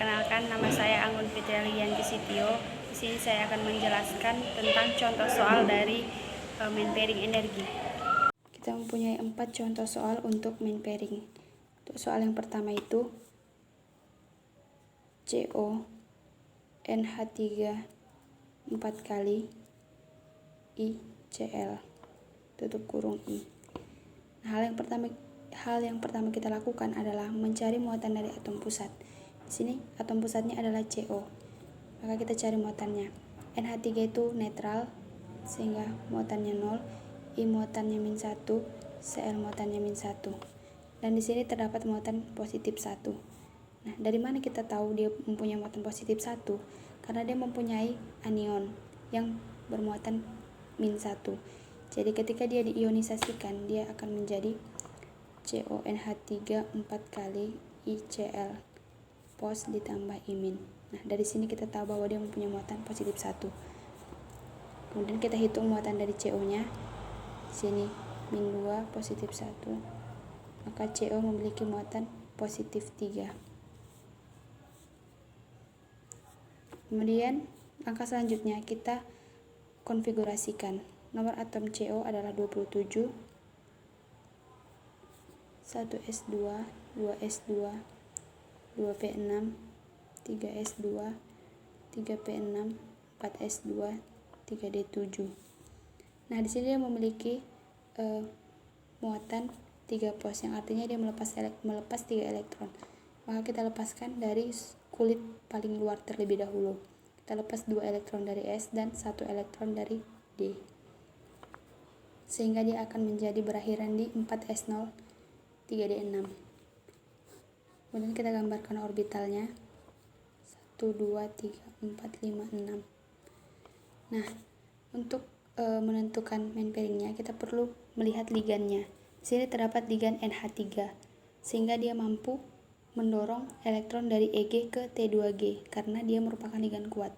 Perkenalkan, nama saya Anggun Fitria Liyanti Sitio. Di sini saya akan menjelaskan tentang contoh soal dari main pairing energi. Kita mempunyai 4 contoh soal untuk main pairing. Untuk soal yang pertama itu CO NH3 4 kali ICl tutup kurung I. Nah, hal yang pertama kita lakukan adalah mencari muatan dari atom pusat. Di sini atom pusatnya adalah CO. Maka kita cari muatannya. NH3 itu netral sehingga muatannya 0, I muatannya -1, Cl muatannya -1. Dan di sini terdapat muatan positif 1. Nah, dari mana kita tahu dia mempunyai muatan positif 1? Karena dia mempunyai anion yang bermuatan -1. Jadi ketika dia diionisasikan, dia akan menjadi CONH3 4 kali ICl pos ditambah I-. Nah, dari sini kita tahu bahwa dia mempunyai muatan positif 1. Kemudian kita hitung muatan dari CO-nya. Sini -2 positif 1. Maka CO memiliki muatan positif 3. Kemudian langkah selanjutnya kita konfigurasikan. Nomor atom CO adalah 27, 1s2, 2s2, 2p6, 3s2, 3p6, 4s2, 3d7. Nah, di sini dia memiliki muatan 3 pos, yang artinya dia melepas 3 elektron. Maka kita lepaskan dari kulit paling luar terlebih dahulu. Kita lepas 2 elektron dari S dan 1 elektron dari D. Sehingga dia akan menjadi berakhiran di 4s0, 3d6. Kemudian kita gambarkan orbitalnya. 1, 2, 3, 4, 5, 6. Nah, untuk menentukan main pairingnya, kita perlu melihat ligannya. Di sini terdapat ligan NH3, sehingga dia mampu mendorong elektron dari Eg ke T2G karena dia merupakan ligan kuat.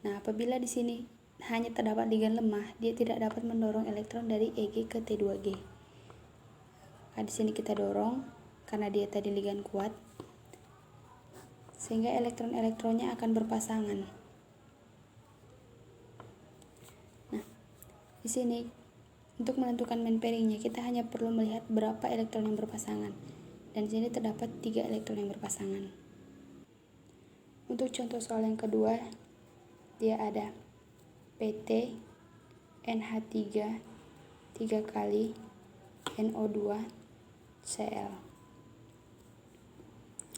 Nah, apabila di sini hanya terdapat ligan lemah, dia tidak dapat mendorong elektron dari Eg ke T2G. Nah, di sini kita dorong karena dia tadi ligan kuat, sehingga elektron-elektronnya akan berpasangan. Nah, di sini untuk menentukan main pairingnya kita hanya perlu melihat berapa elektron yang berpasangan. Dan di sini terdapat 3 elektron yang berpasangan. Untuk contoh soal yang kedua, dia ada PT NH3 3 kali NO2 Cl.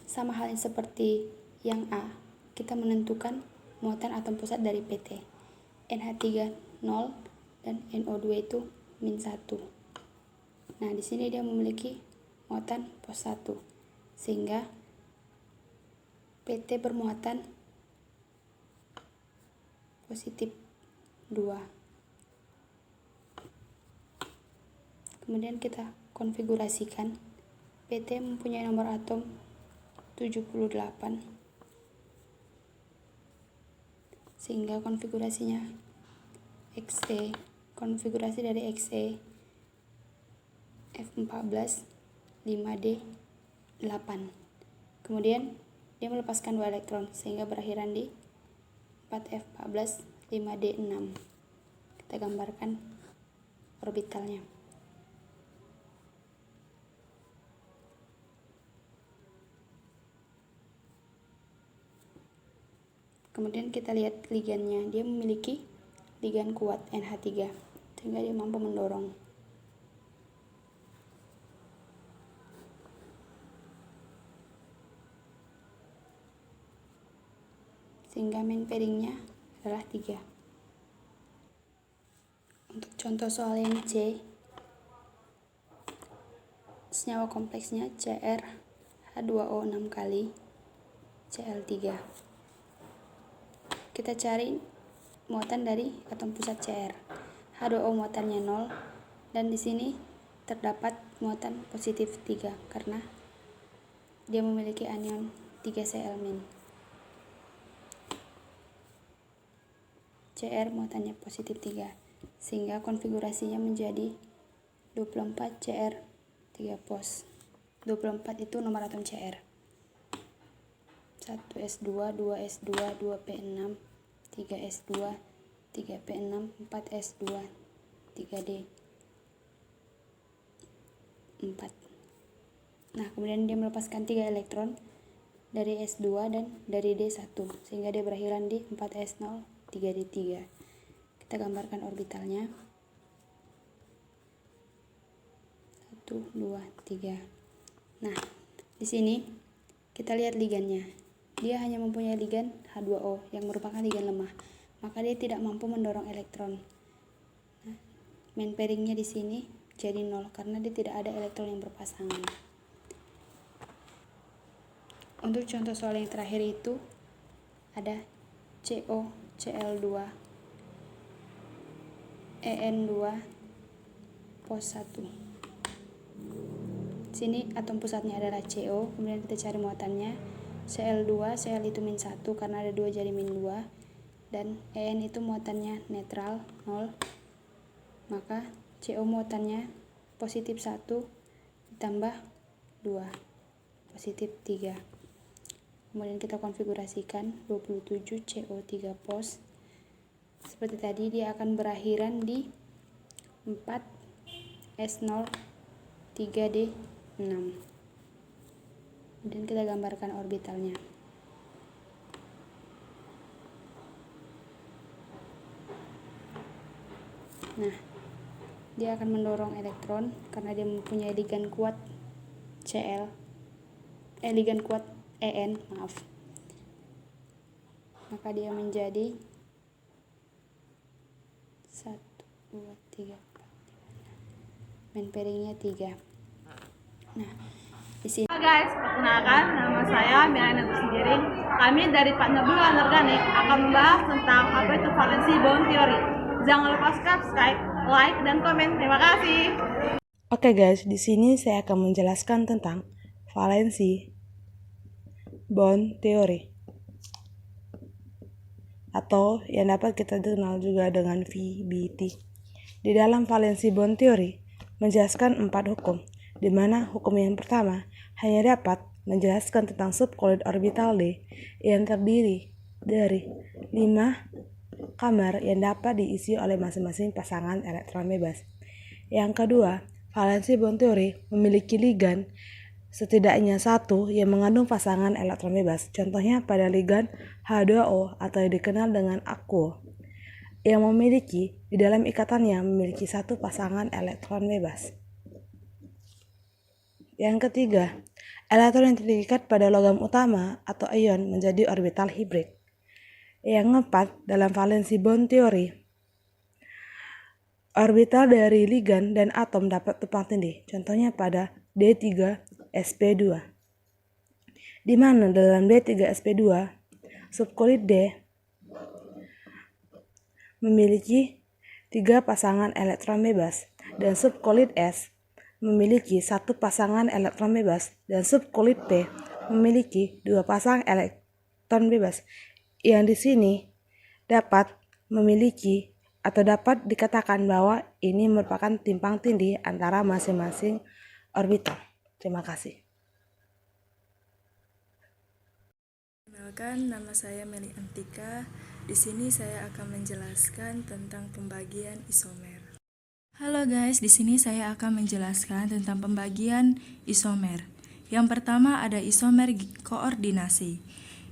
Sama halnya seperti yang A, kita menentukan muatan atom pusat dari PT. NH3 0 dan NO2 itu -1. Nah, di sini dia memiliki muatan pos 1, sehingga PT bermuatan positif 2. Kemudian kita konfigurasikan. PT mempunyai nomor atom 78, sehingga konfigurasinya Xe, konfigurasi dari Xe F14 5D 8. Kemudian dia melepaskan 2 elektron sehingga berakhiran di 4F14 5D6. Kita gambarkan orbitalnya. Kemudian kita lihat ligannya, dia memiliki ligan kuat NH3 sehingga dia mampu mendorong. Sehingga main pairingnya adalah 3. Untuk contoh soal yang C, senyawa kompleksnya Cr H2O 6 kali Cl3. Kita cari muatan dari atom pusat Cr. H2O muatannya 0 dan di sini terdapat muatan positif 3 karena dia memiliki anion 3Cl-. Cr muatannya positif 3, sehingga konfigurasinya menjadi 24 Cr 3 pos. 24 itu nomor atom Cr. 1, 1s2, 2s2, 2p6, 3s2, 3p6, 4s2, 3d 4. Nah, kemudian dia melepaskan 3 elektron dari S2 dan dari D1, sehingga dia berakhiran di 4s0, 3d3. Kita gambarkan orbitalnya. 1, 2, 3. Nah, di sini kita lihat ligannya. Dia hanya mempunyai ligan H2O yang merupakan ligan lemah, maka dia tidak mampu mendorong elektron. Nah, main pairingnya di sini jadi 0 karena dia tidak ada elektron yang berpasangan. Untuk contoh soal yang terakhir itu ada COCl2 En2 pos 1. Sini atom pusatnya adalah CO, kemudian kita cari muatannya. Cl2, Cl itu min 1 karena ada 2 jadi min 2, dan En itu muatannya netral 0, maka CO muatannya positif 1 ditambah 2 positif 3. Kemudian kita konfigurasikan 27 CO3 pos. Seperti tadi, dia akan berakhiran di 4s0, 3d6. Kemudian kita gambarkan orbitalnya. Nah, dia akan mendorong elektron karena dia mempunyai ligan kuat ligan kuat En, maka dia menjadi 1, 2, 3, 4, 5, 6. Main pairingnya 3. Nah, di sini. Halo guys, perkenalkan nama saya Milana Gusijiring. Kami dari Pathanabulan Anorganik akan membahas tentang apa itu valensi bond theory. Jangan lupa subscribe, like, dan komen. Terima kasih. Oke guys, di sini saya akan menjelaskan tentang valensi bond theory, atau yang dapat kita kenal juga dengan VBT. Di dalam valensi bond theory menjelaskan 4 hukum, di mana hukum yang pertama hanya dapat menjelaskan tentang subcoiled orbital D yang terdiri dari 5 kamar yang dapat diisi oleh masing-masing pasangan elektron bebas. Yang kedua, valensi bond theory memiliki ligan setidaknya 1 yang mengandung pasangan elektron bebas. Contohnya pada ligan H2O atau yang dikenal dengan aquo, yang memiliki di dalam ikatannya memiliki 1 pasangan elektron bebas. Yang ketiga, elektron yang terikat pada logam utama atau ion menjadi orbital hibrid. Yang keempat, dalam valensi bond theory, orbital dari ligan dan atom dapat tumpang tindih. Contohnya pada D3sp2, di mana dalam D3sp2 subcoiled D memiliki 3 pasangan elektron bebas dan subcoiled S memiliki 1 pasangan elektron bebas dan subcoiled P memiliki 2 pasang elektron bebas, yang di sini dapat memiliki atau dapat dikatakan bahwa ini merupakan timpang tindih antara masing-masing orbital. Terima kasih. Perkenalkan, nama saya Meli Antika. Di sini saya akan menjelaskan tentang pembagian isomer. Halo guys, di sini saya akan menjelaskan tentang pembagian isomer. Yang pertama ada isomer koordinasi.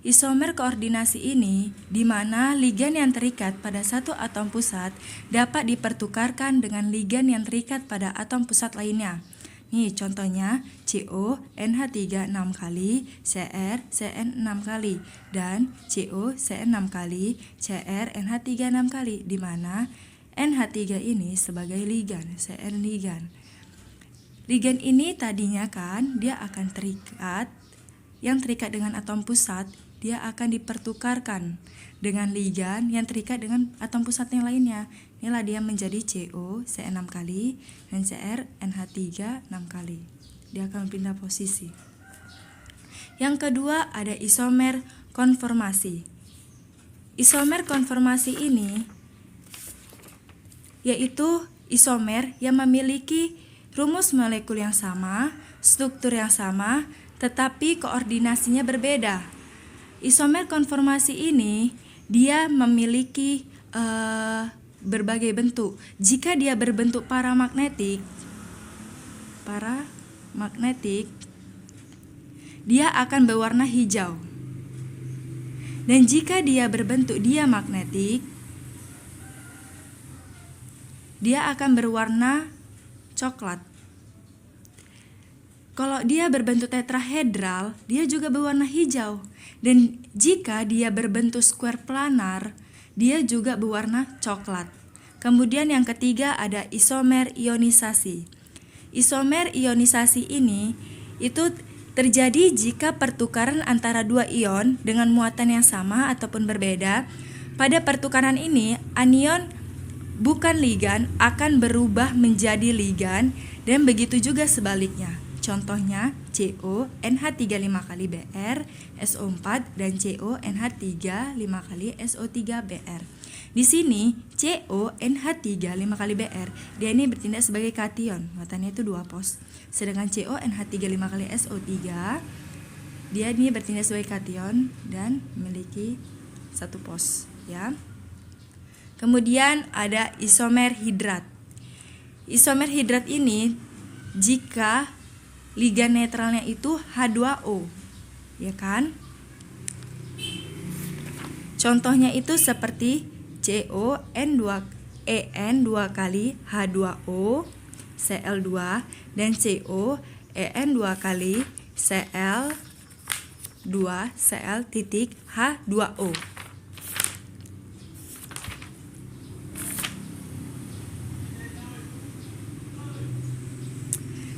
Isomer koordinasi ini di mana ligan yang terikat pada satu atom pusat dapat dipertukarkan dengan ligan yang terikat pada atom pusat lainnya. Nih contohnya CO NH3 6 kali, CR CN 6 kali, dan CO CN 6 kali, CR NH3 6 kali, di mana NH3 ini sebagai ligan, CN ligan. Ligan ini tadinya kan dia akan terikat, yang terikat dengan atom pusat, dia akan dipertukarkan dengan ligan yang terikat dengan atom pusat yang lainnya. Inilah dia menjadi CO CN 6 kali dan CR NH3 6 kali. Dia akan pindah posisi. Yang kedua ada isomer konformasi. Isomer konformasi ini yaitu isomer yang memiliki rumus molekul yang sama, struktur yang sama, tetapi koordinasinya berbeda. Isomer konformasi ini dia memiliki berbagai bentuk. Jika dia berbentuk paramagnetik, dia akan berwarna hijau. Dan jika dia berbentuk diamagnetik, dia akan berwarna coklat. Kalau dia berbentuk tetrahedral, dia juga berwarna hijau. Dan jika dia berbentuk square planar, dia juga berwarna coklat. Kemudian yang ketiga ada isomer ionisasi. Isomer ionisasi ini itu terjadi jika pertukaran antara dua ion dengan muatan yang sama ataupun berbeda. Pada pertukaran ini, anion bukan ligan akan berubah menjadi ligan dan begitu juga sebaliknya. Contohnya CO NH3 5 kali Br SO4 dan CO NH3 5 kali SO3 Br. Di sini CO NH3 5 kali Br dia ini bertindak sebagai kation, muatannya itu 2 pos. Sedangkan CO NH3 5 kali SO3 dia ini bertindak sebagai kation dan memiliki 1 pos, ya. Kemudian ada isomer hidrat. Isomer hidrat ini jika ligan netralnya itu H2O, ya kan? Contohnya itu seperti CON2 kali H2O Cl2 dan COEN2 kali Cl2 Cl titik H2O.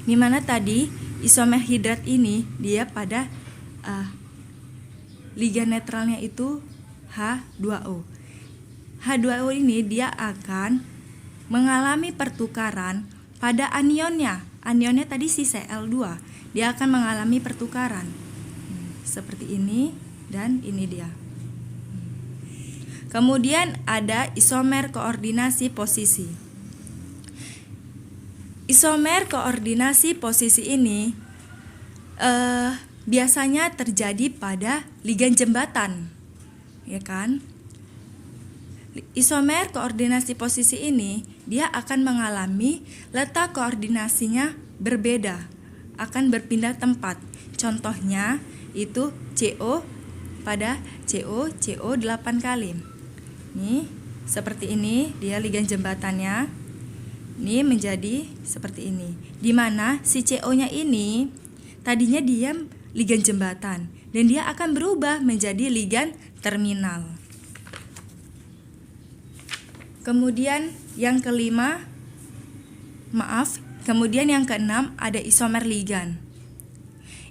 Di mana tadi isomer hidrat ini dia pada ligan netralnya itu H2O. H2O ini dia akan mengalami pertukaran pada anionnya. Anionnya tadi si Cl2. Dia akan mengalami pertukaran. Seperti ini dan ini dia. Kemudian ada isomer koordinasi posisi. Isomer koordinasi posisi ini biasanya terjadi pada ligan jembatan, ya kan? Isomer koordinasi posisi ini dia akan mengalami letak koordinasinya berbeda, akan berpindah tempat. Contohnya itu CO pada CO 8 kali. Nih, seperti ini dia ligan jembatannya. Ini menjadi seperti ini, di mana si CO-nya ini tadinya dia ligan jembatan dan dia akan berubah menjadi ligan terminal. Kemudian yang keenam ada isomer ligan.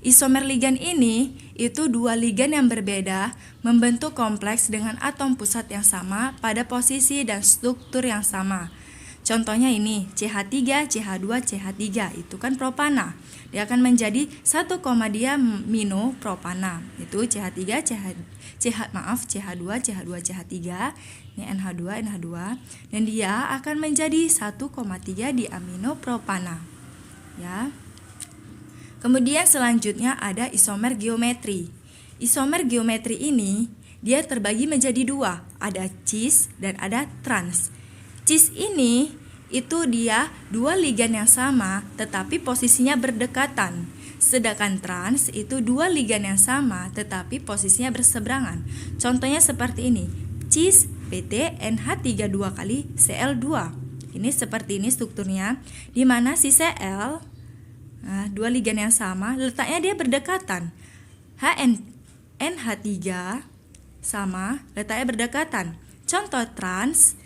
Isomer ligan ini itu dua ligan yang berbeda membentuk kompleks dengan atom pusat yang sama pada posisi dan struktur yang sama. Contohnya ini CH3, CH2, CH3 itu kan propana. Dia akan menjadi satu diamino propana. Itu CH3, CH2, CH3. Ini NH2 dan dia akan menjadi 1,3 diamino propana. Ya. Kemudian selanjutnya ada isomer geometri. Isomer geometri ini dia terbagi menjadi dua, ada cis dan ada trans. Cis ini itu dia dua ligan yang sama tetapi posisinya berdekatan. Sedangkan trans itu dua ligan yang sama tetapi posisinya berseberangan. Contohnya seperti ini. Cis PT NH3 2 kali Cl2. Ini seperti ini strukturnya, di mana si Cl dua ligan yang sama letaknya dia berdekatan. NH3 sama letaknya berdekatan. Contoh trans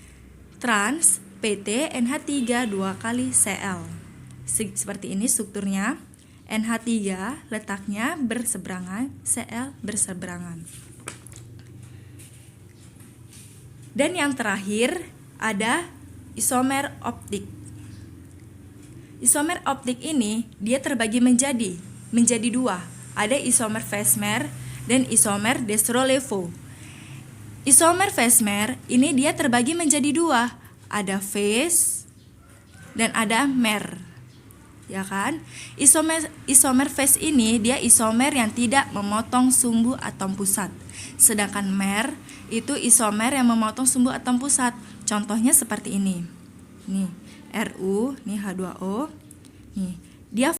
PT NH3 2 kali Cl. Seperti ini strukturnya. NH3 letaknya berseberangan, Cl berseberangan. Dan yang terakhir ada isomer optik. Isomer optik ini dia terbagi menjadi dua. Ada isomer Feshmer dan isomer de Strolevo. Isomer Feshmer ini dia terbagi menjadi dua. Ada Fesh dan ada Mer. ya kan? Isomer phase ini dia isomer yang tidak memotong sumbu atom pusat. Sedangkan mer itu isomer yang memotong sumbu atom pusat. Contohnya seperti ini. Nih, Ru, nih H2O. Nih, dia